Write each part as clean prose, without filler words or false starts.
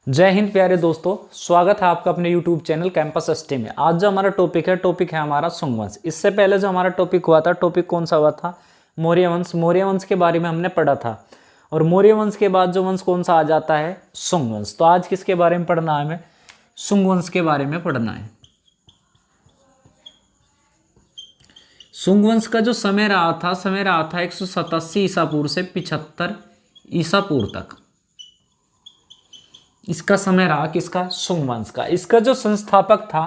जय हिंद प्यारे दोस्तों, स्वागत है आपका अपने YouTube चैनल कैंपस एसटी में। आज जो हमारा टॉपिक है हमारा सुंग वंश। इससे पहले जो हमारा टॉपिक हुआ था, टॉपिक कौन सा हुआ था? मौर्य वंश। मौर्य वंश के बारे में हमने पढ़ा था। और मौर्य वंश के बाद जो वंश कौन सा आ जाता है? सुंग वंश। तो आज किसके बारे में पढ़ना है? हमें सुंग वंश के बारे में पढ़ना है। सुंग वंश का जो समय रहा था 187 ईसा पूर्व से 75 ईसा पूर्व तक। इसका समय रहा किसका? सुंग वंश का। इसका जो संस्थापक था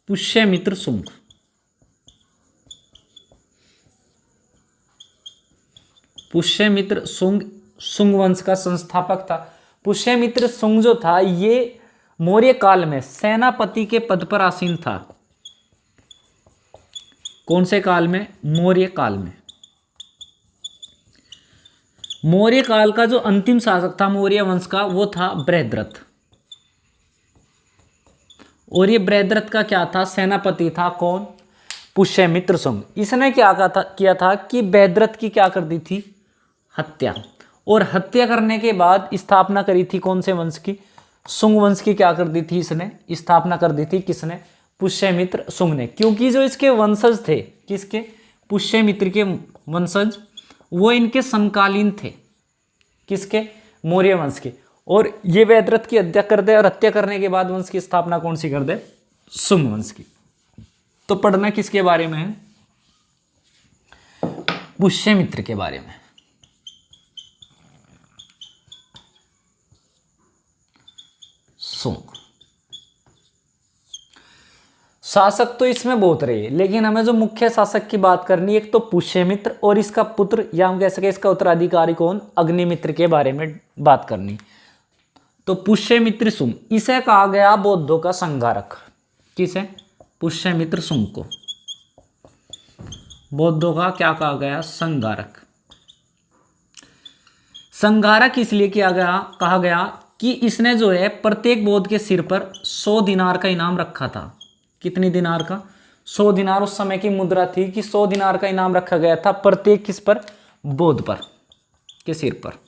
पुष्यमित्र सुंग। पुष्यमित्र सुंग सुंग वंश का संस्थापक था। पुष्यमित्र सुंग जो था ये मौर्य काल में सेनापति के पद पर आसीन था। कौन से काल में? मौर्य काल में। मौर्य काल का जो अंतिम शासक था मौर्य वंश का वो था बृहद्रथ। और ये बृहद्रथ का क्या था? सेनापति था। कौन? पुष्यमित्र सुंग। इसने क्या किया था कि बृहद्रथ की क्या कर दी थी? हत्या। और हत्या करने के बाद स्थापना करी थी कौन से वंश की? सुंग वंश की। क्या कर दी थी? इसने स्थापना कर दी थी। किसने? पुष्यमित्र सुंग ने। क्योंकि जो इसके वंशज थे, किसके? पुष्यमित्र के वंशज, वो इनके समकालीन थे। किसके? मौर्य वंश के। और ये बृहद्रथ की हत्या कर दे, और हत्या करने के बाद वंश की स्थापना कौन सी कर दे? सुंग वंश की। तो पढ़ना किसके बारे में है? पुष्यमित्र के बारे में। सुंग शासक तो इसमें बहुत रहे, लेकिन हमें जो मुख्य शासक की बात करनी है, एक तो पुष्यमित्र और इसका पुत्र, या हम कह सके इसका उत्तराधिकारी कौन? अग्निमित्र के बारे में बात करनी। तो पुष्यमित्र सुंग, इसे कहा गया बौद्धों का संहारक। किसे? पुष्यमित्र सुंग को बौद्धों का क्या कहा गया? संहारक। संहारक इसलिए कहा गया कि इसने जो है प्रत्येक बौद्ध के सिर पर 100 दिनार का इनाम रखा था। कितनी दिनार का? 100 दिनार उस समय की मुद्रा थी कि 100 दिनार का इनाम रखा गया था प्रत्येक किस पर? बौद्ध पर के सिर पर।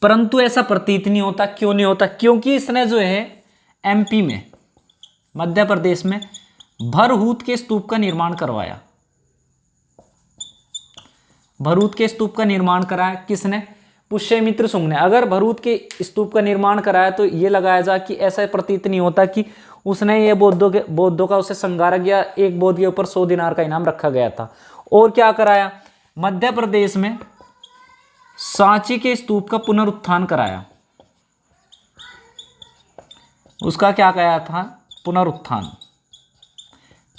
परंतु ऐसा प्रतीत नहीं होता। क्यों नहीं होता? क्योंकि इसने जो है एमपी में, मध्य प्रदेश में भरहूत के स्तूप का निर्माण करवाया। भरहूत के स्तूप का निर्माण कराया किसने? पुष्यमित्र सुंग ने। अगर भरहूत के स्तूप का निर्माण कराया तो ये लगाया जा कि ऐसा प्रतीत नहीं होता कि उसने ये बौद्धों का उसे संहारक या एक बौद्ध के ऊपर 100 दिनार का इनाम रखा गया था। और क्या कराया? मध्य प्रदेश में सांची के स्तूप का पुनरुत्थान कराया। उसका क्या कराया था? पुनरुत्थान,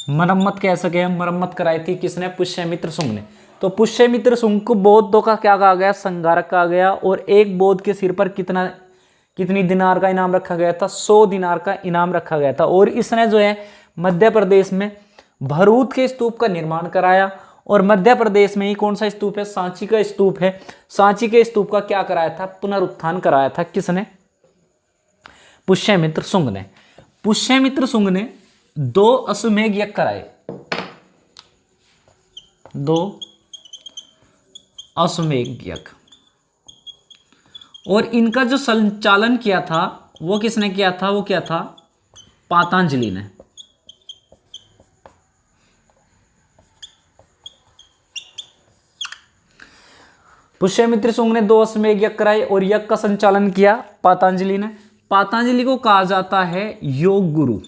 मरम्मत कह सके हम। मरम्मत कराई थी किसने? पुष्यमित्र सुंग ने। तो पुष्यमित्र सुंग को बौद्धों का क्या कहा गया? संहारक कहा गया। और एक बौद्ध के सिर पर कितनी दिनार का इनाम रखा गया था? 100 दिनार का इनाम रखा गया था। और इसने जो है मध्य प्रदेश में भरहूत के स्तूप का निर्माण कराया। और मध्य प्रदेश में ही कौन सा स्तूप है? सांची का स्तूप है। सांची के स्तूप का क्या कराया था? पुनरुत्थान कराया था। किसने? पुष्यमित्र सुंग ने। पुष्यमित्र सुंग ने 2 अश्वमेध यज्ञ कराए। 2 अश्वमेध यज्ञ। और इनका जो संचालन किया था वो किसने किया था? वो क्या था? पातंजलि ने। पुष्यमित्र सुंग ने 2 अश्वमेध यज्ञ कराए और यज्ञ का संचालन किया पातंजलि ने। पातंजलि को कहा जाता है योग गुरु।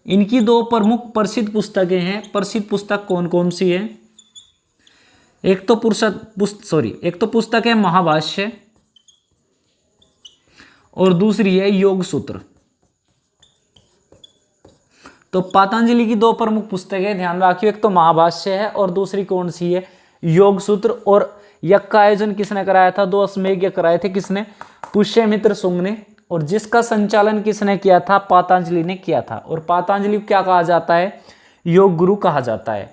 इनकी 2 प्रमुख प्रसिद्ध पुस्तकें हैं। प्रसिद्ध पुस्तक कौन कौन सी है? एक तो पुस्तक है महाभाष्य, और दूसरी है योग सूत्र। तो पातंजलि की 2 प्रमुख पुस्तकें ध्यान रखियो, एक तो महाभाष्य है और दूसरी कौन सी है? योग सूत्र। और यज्ञ का आयोजन किसने कराया था? 2 अश्वमेध यज्ञ कराए थे। किसने? पुष्यमित्र सुंग ने। और जिसका संचालन किसने किया था? पातंजलि ने किया था। और पातंजलि को क्या कहा जाता है? योग गुरु कहा जाता है।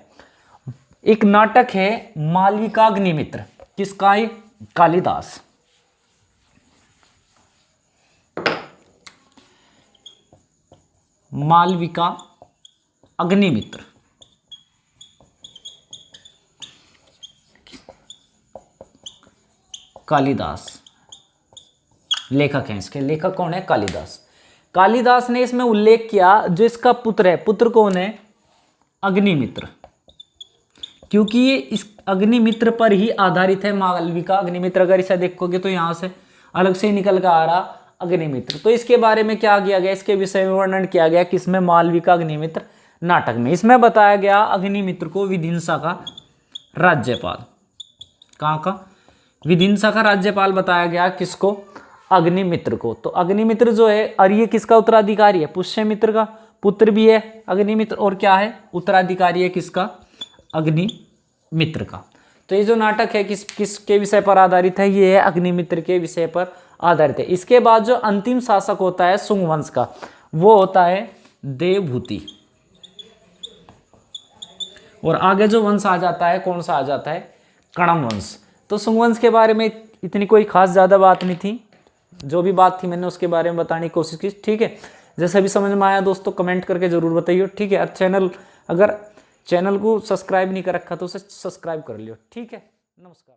एक नाटक है मालविकाग्निमित्र। किसका? कालिदास। मालविका अग्निमित्र। कालिदास लेखक हैं। इसके लेखक कौन है? कालिदास। कालिदास ने इसमें उल्लेख किया जो इसका पुत्र है, पुत्र कौन है? अग्निमित्र, क्योंकि ये इस अग्निमित्र पर ही आधारित है मालविका अग्निमित्र। अगर इसे देखोगे तो यहां से अलग से निकल कर आ रहा अग्निमित्र। तो इसके बारे में क्या किया गया? इसके विषय में वर्णन किया गया किसमें? मालविका अग्निमित्र नाटक में। इसमें बताया गया अग्निमित्र को विदिशा का राज्यपाल। कहाँ का? विदिशा का राज्यपाल बताया गया किसको? अग्निमित्र को। तो अग्निमित्र जो है, और ये किसका उत्तराधिकारी है? पुष्यमित्र का पुत्र भी है अग्निमित्र, और क्या है? उत्तराधिकारी है किसका? अग्निमित्र का। तो ये जो नाटक है किसके विषय पर आधारित है? ये है अग्निमित्र के विषय पर आधारित है। इसके बाद जो अंतिम शासक होता है शुंग वंश का, वो होता है देवभूति। और आगे जो वंश आ जाता है, कौन सा आ जाता है? कणम वंश। तो शुंग वंश के बारे में इतनी कोई खास ज़्यादा बात नहीं थी, जो भी बात थी मैंने उसके बारे में बताने की कोशिश की। ठीक है, जैसे भी समझ में आया दोस्तों कमेंट करके ज़रूर बताइए। ठीक है, अगर चैनल को सब्सक्राइब नहीं कर रखा तो उसे सब्सक्राइब कर लियो। ठीक है, नमस्कार।